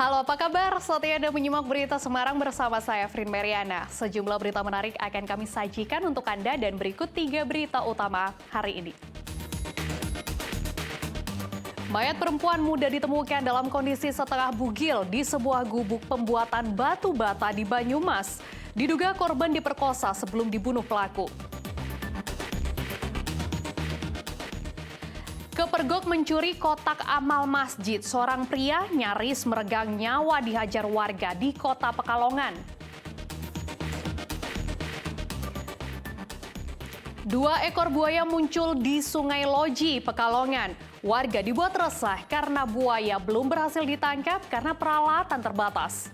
Halo, apa kabar? Selanjutnya Anda menyimak berita Semarang bersama saya, Frin Mariana. Sejumlah berita menarik akan kami sajikan untuk Anda dan berikut 3 berita utama hari ini. Mayat perempuan muda ditemukan dalam kondisi setengah bugil di sebuah gubuk pembuatan batu bata di Banyumas. Diduga korban diperkosa sebelum dibunuh pelaku. Kepergok mencuri kotak amal masjid. Seorang pria nyaris meregang nyawa dihajar warga di Kota Pekalongan. 2 ekor buaya muncul di Sungai Loji, Pekalongan. Warga dibuat resah karena buaya belum berhasil ditangkap karena peralatan terbatas.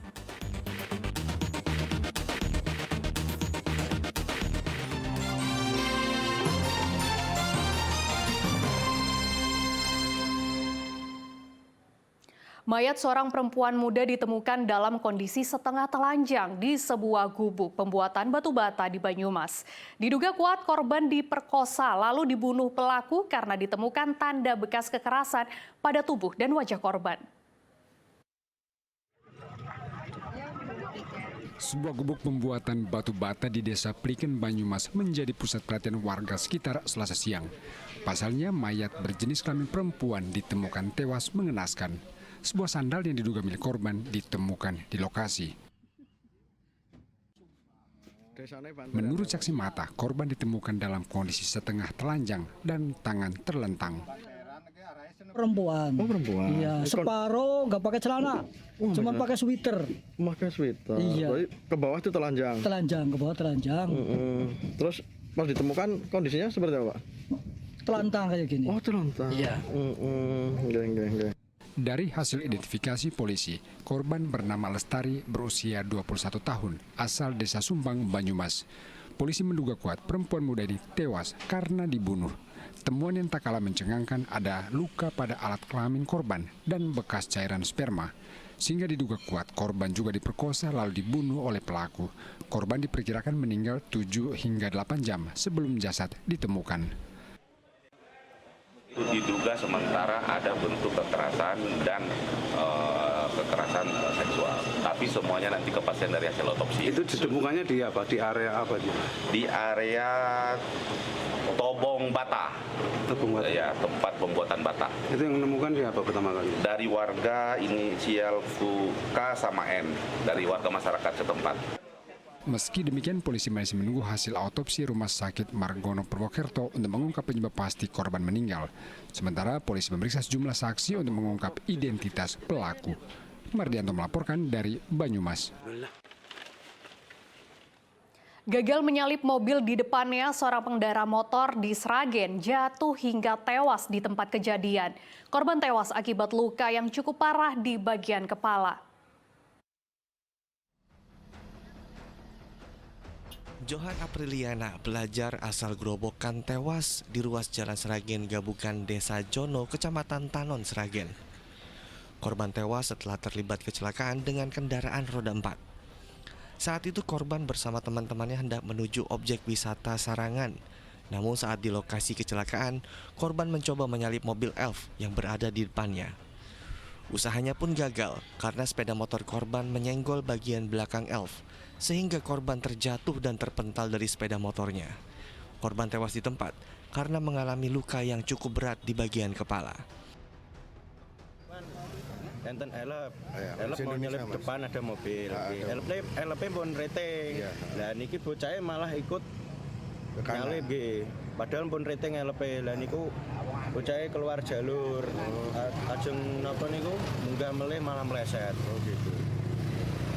Mayat seorang perempuan muda ditemukan dalam kondisi setengah telanjang di sebuah gubuk pembuatan batu bata di Banyumas. Diduga kuat korban diperkosa lalu dibunuh pelaku karena ditemukan tanda bekas kekerasan pada tubuh dan wajah korban. Sebuah gubuk pembuatan batu bata di Desa Pliken, Banyumas menjadi pusat perhatian warga sekitar Selasa siang. Pasalnya mayat berjenis kelamin perempuan ditemukan tewas mengenaskan. Sebuah sandal yang diduga milik korban ditemukan di lokasi. Menurut saksi mata, korban ditemukan dalam kondisi setengah telanjang dan tangan terlentang. Perempuan. Oh, perempuan. Iya, separuh nggak pakai celana, cuma pakai sweater. Pakai sweater. Iya. Berarti ke bawah itu telanjang. Telanjang, ke bawah telanjang. Terus pas ditemukan kondisinya seperti apa, Pak? Telantang kayak gini. Oh, terlentang. Iya. Enggak. Dari hasil identifikasi polisi, korban bernama Lestari berusia 21 tahun, asal Desa Sumbang, Banyumas. Polisi menduga kuat perempuan muda ini tewas karena dibunuh. Temuan yang tak kalah mencengangkan ada luka pada alat kelamin korban dan bekas cairan sperma. Sehingga diduga kuat korban juga diperkosa lalu dibunuh oleh pelaku. Korban diperkirakan meninggal 7 hingga 8 jam sebelum jasad ditemukan. Itu diduga sementara ada bentuk kekerasan dan kekerasan seksual. Tapi semuanya nanti kepastian dari hasil otopsi. Itu ditemukannya di apa? Di area apa? Di area Tobong Bata. Tobong Bata. Ya, tempat pembuatan bata. Itu yang menemukan di apa pertama kali? Dari warga inisial K sama N, dari warga masyarakat setempat. Meski demikian, polisi masih menunggu hasil autopsi Rumah Sakit Margono Purwokerto untuk mengungkap penyebab pasti korban meninggal. Sementara polisi memeriksa sejumlah saksi untuk mengungkap identitas pelaku. Mardianto melaporkan dari Banyumas. Gagal menyalip mobil di depannya, seorang pengendara motor di Sragen jatuh hingga tewas di tempat kejadian. Korban tewas akibat luka yang cukup parah di bagian kepala. Johan Apriliana, pelajar asal Grobogan tewas di ruas Jalan Sragen Gabukan Desa Jono, Kecamatan Tanon, Sragen. Korban tewas setelah terlibat kecelakaan dengan kendaraan roda 4. Saat itu korban bersama teman-temannya hendak menuju objek wisata Sarangan. Namun saat di lokasi kecelakaan, korban mencoba menyalip mobil elf yang berada di depannya. Usahanya pun gagal karena sepeda motor korban menyenggol bagian belakang elf, sehingga korban terjatuh dan terpental dari sepeda motornya. Korban tewas di tempat karena mengalami luka yang cukup berat di bagian kepala. Enten elep mau nyelip depan ada mobil. Elep pun rating. Lah niki bocahnya malah ikut nyalip nggih. Padahal pun rating elepe. Lah niku bocahnya keluar jalur. Ajeng napa niku munggah melih malah meleset. Oh gitu.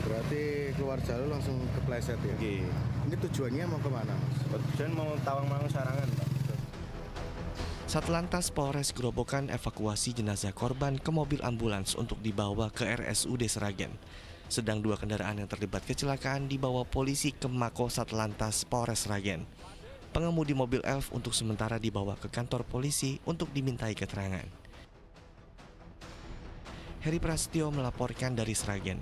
Berarti keluar jalur langsung kepleset ya? Nggih. Ini tujuannya mau kemana, Mas? Tujuan mau Tawangmangu Sarangan, Pak. Satlantas Polres Grobogan evakuasi jenazah korban ke mobil ambulans untuk dibawa ke RSUD Sragen. Sedang 2 kendaraan yang terlibat kecelakaan dibawa polisi ke Mako Satlantas Polres Sragen. Pengemudi mobil elf untuk sementara dibawa ke kantor polisi untuk dimintai keterangan. Heri Prasetyo melaporkan dari Sragen.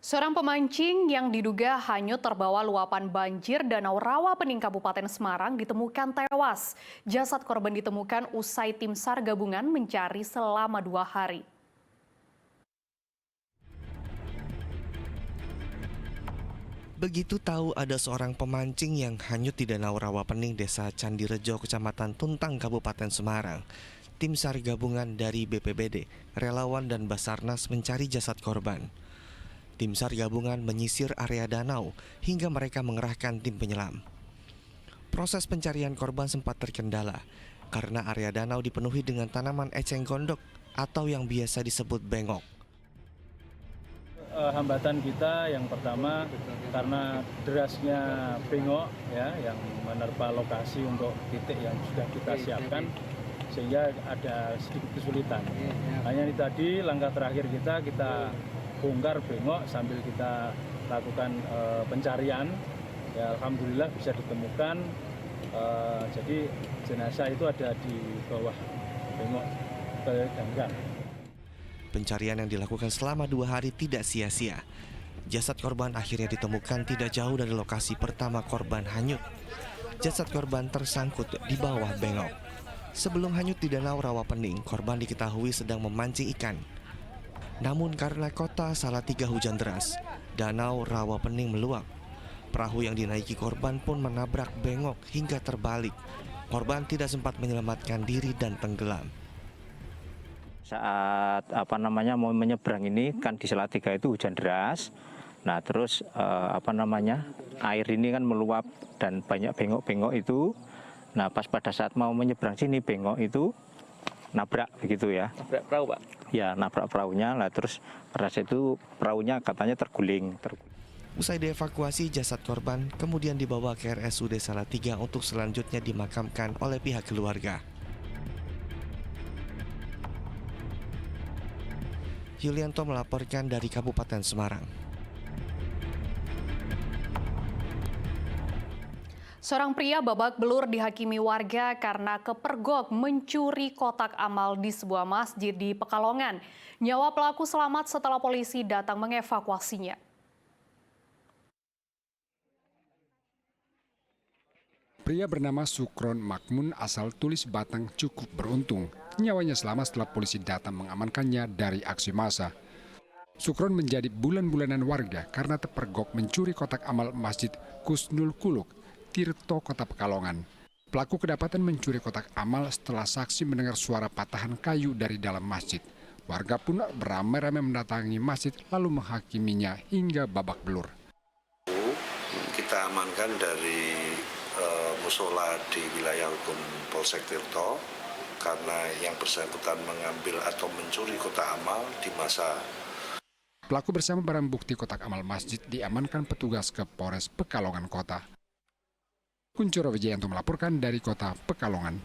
Seorang pemancing yang diduga hanyut terbawa luapan banjir Danau Rawa Pening Kabupaten Semarang ditemukan tewas. Jasad korban ditemukan usai tim SAR gabungan mencari selama 2 hari. Begitu tahu ada seorang pemancing yang hanyut di Danau Rawapening, Desa Candirejo, Kecamatan Tuntang, Kabupaten Semarang, tim SAR gabungan dari BPBD, relawan dan Basarnas mencari jasad korban. Tim SAR gabungan menyisir area danau hingga mereka mengerahkan tim penyelam. Proses pencarian korban sempat terkendala karena area danau dipenuhi dengan tanaman eceng gondok atau yang biasa disebut bengok. Hambatan kita yang pertama karena derasnya bengok ya yang menerpa lokasi untuk titik yang sudah kita siapkan sehingga ada sedikit kesulitan. Hanya ini tadi langkah terakhir kita bongkar bengok sambil kita lakukan pencarian. Ya, alhamdulillah bisa ditemukan. Jadi jenazah itu ada di bawah bengok ke ganggang. Pencarian yang dilakukan selama 2 hari tidak sia-sia. Jasad korban akhirnya ditemukan tidak jauh dari lokasi pertama korban hanyut. Jasad korban tersangkut di bawah bengok. Sebelum hanyut di Danau Rawapening, korban diketahui sedang memancing ikan. Namun karena kota Salatiga hujan deras, Danau Rawapening meluap. Perahu yang dinaiki korban pun menabrak bengok hingga terbalik. Korban tidak sempat menyelamatkan diri dan tenggelam. Saat mau menyeberang ini kan di Salatiga itu hujan deras. Nah terus air ini kan meluap dan banyak bengok-bengok itu. Nah pas pada saat mau menyeberang sini bengok itu nabrak begitu ya. Nabrak perahu, Pak? Ya nabrak perahunya. Lah terus pada saat itu perahunya katanya terguling. Usai dievakuasi, jasad korban kemudian dibawa ke RSUD Salatiga untuk selanjutnya dimakamkan oleh pihak keluarga. Yulianto melaporkan dari Kabupaten Semarang. Seorang pria babak belur dihakimi warga karena kepergok mencuri kotak amal di sebuah masjid di Pekalongan. Nyawa pelaku selamat setelah polisi datang mengevakuasinya. Pria bernama Sukron Makmun asal Tulis Batang cukup beruntung. Nyawanya selamat setelah polisi datang mengamankannya dari aksi massa. Sukron menjadi bulan-bulanan warga karena terpergok mencuri kotak amal Masjid Kusnul Kuluk, Tirto, Kota Pekalongan. Pelaku kedapatan mencuri kotak amal setelah saksi mendengar suara patahan kayu dari dalam masjid. Warga pun beramai-ramai mendatangi masjid lalu menghakiminya hingga babak belur. Kita amankan dari musola di wilayah hukum Polsek Tirto karena yang bersangkutan mengambil atau mencuri kotak amal di masa. Pelaku bersama barang bukti kotak amal masjid diamankan petugas ke Polres Pekalongan Kota. Kuncoro Wijayanto melaporkan dari Kota Pekalongan.